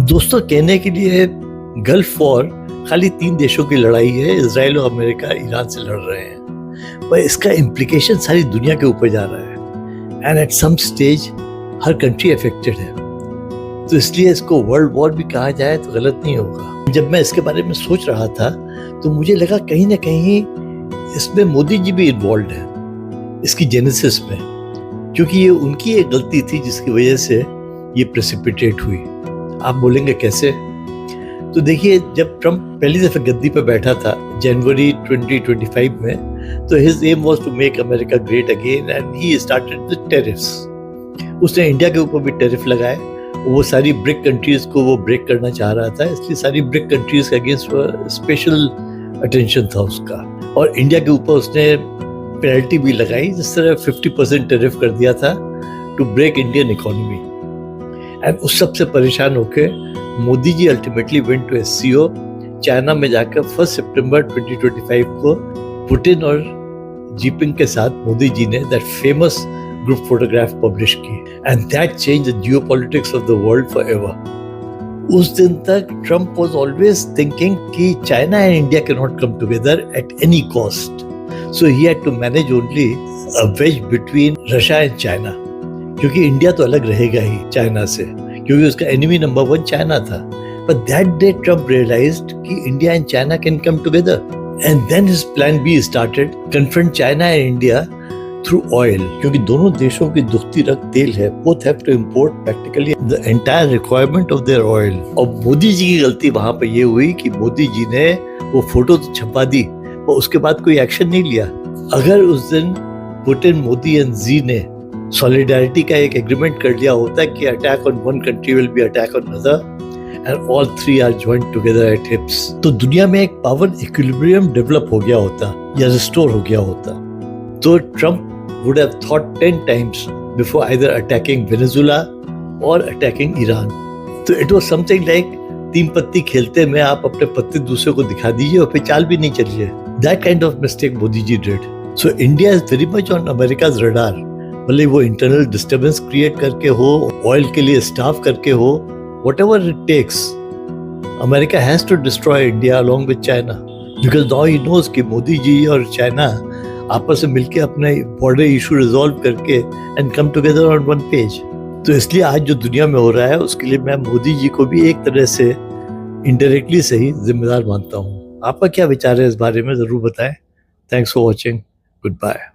दोस्तों, कहने के लिए गल्फ वॉर खाली 3 देशों की लड़ाई है। इजराइल और अमेरिका ईरान से लड़ रहे हैं, पर इसका इम्प्लीकेशन सारी दुनिया के ऊपर जा रहा है एंड एट सम स्टेज हर कंट्री अफेक्टेड है। तो इसलिए इसको वर्ल्ड वॉर भी कहा जाए तो गलत नहीं होगा। जब मैं इसके बारे में सोच रहा था तो मुझे लगा कहीं ना कहीं इसमें मोदी जी भी इन्वॉल्व है, इसकी जेनेसिस में, क्योंकि ये उनकी एक गलती थी जिसकी वजह से ये प्रेसिपिटेट हुई। आप बोलेंगे कैसे? तो देखिए, जब ट्रम्प पहली दफे गद्दी पे बैठा था जनवरी 2025 में, तो his aim was to make America great again and he started the tariffs. उसने इंडिया के ऊपर भी टेरिफ लगाए। वो सारी ब्रिक कंट्रीज को वो ब्रेक करना चाह रहा था, इसलिए सारी ब्रिक कंट्रीज के अगेंस्ट स्पेशल अटेंशन था उसका। और इंडिया के ऊपर उसने पेनल्टी भी लगाई, जिस तरह 50% टेरिफ कर दिया था to break Indian economy. And उस सबसे परेशान होके Modi ji ultimately went to SCO China में जाकर 1 सितंबर 2025 को पुतिन और जिनपिंग के साथ मोदी जी ने that famous group photograph publish की and that change the geopolitics of the world forever. उस दिन तक ट्रम्प वाज ऑलवेज थिंकिंग कि China and India can not come together at any cost, so he had to manage only a wedge between Russia and China, क्योंकि India तो अलग रहेगा ही China से, क्योंकि उसका एनिमी नंबर 1 चाइना था। But that day Trump realized कि India and China can come together, and then his plan B started, confront China and India through oil, क्योंकि दोनों देशों की दुखती रक्त तेल है। Both have to import practically the entire requirement of their oil। और मोदी जी की गलती वहां पर ये हुई कि मोदी जी ने वो फोटो तो छपा दी और उसके बाद कोई एक्शन नहीं लिया। अगर उस दिन पुतिन, मोदी एंड जी ने सॉलिडारिटी का एक एग्रीमेंट कर लिया होता कि attack on one country will be attack on other and all 3 are joint together at hips, तो दुनिया में एक पावर इक्विलिब्रियम डेवलप हो गया होता या रिस्टोर हो गया होता। तो Trump would have thought 10 times before either attacking Venezuela और अटैकिंग ईरान। तो इट वाज समथिंग लाइक 3 पत्ती खेलते में आप अपने पत्ते दूसरे को दिखा दीजिए और फिर चाल भी नहीं चलिए। That kind of mistake Modi ji did. So India is very much on America's radar, भले वो इंटरनल डिस्टर्बेंस क्रिएट करके हो, ऑयल के लिए स्टाफ करके हो, whatever it takes, America has to destroy India along with China, because now he knows कि मोदी जी और चाइना आपस में मिलके अपने बॉर्डर इशू रिजॉल्व करके and come together on one page। तो इसलिए आज जो दुनिया में हो रहा है उसके लिए मैं मोदी जी को भी एक तरह से इनडायरेक्टली सही जिम्मेदार मानता हूँ। आपका क्या विचार है इस बारे में, जरूर बताएं। Thanks for watching, good bye.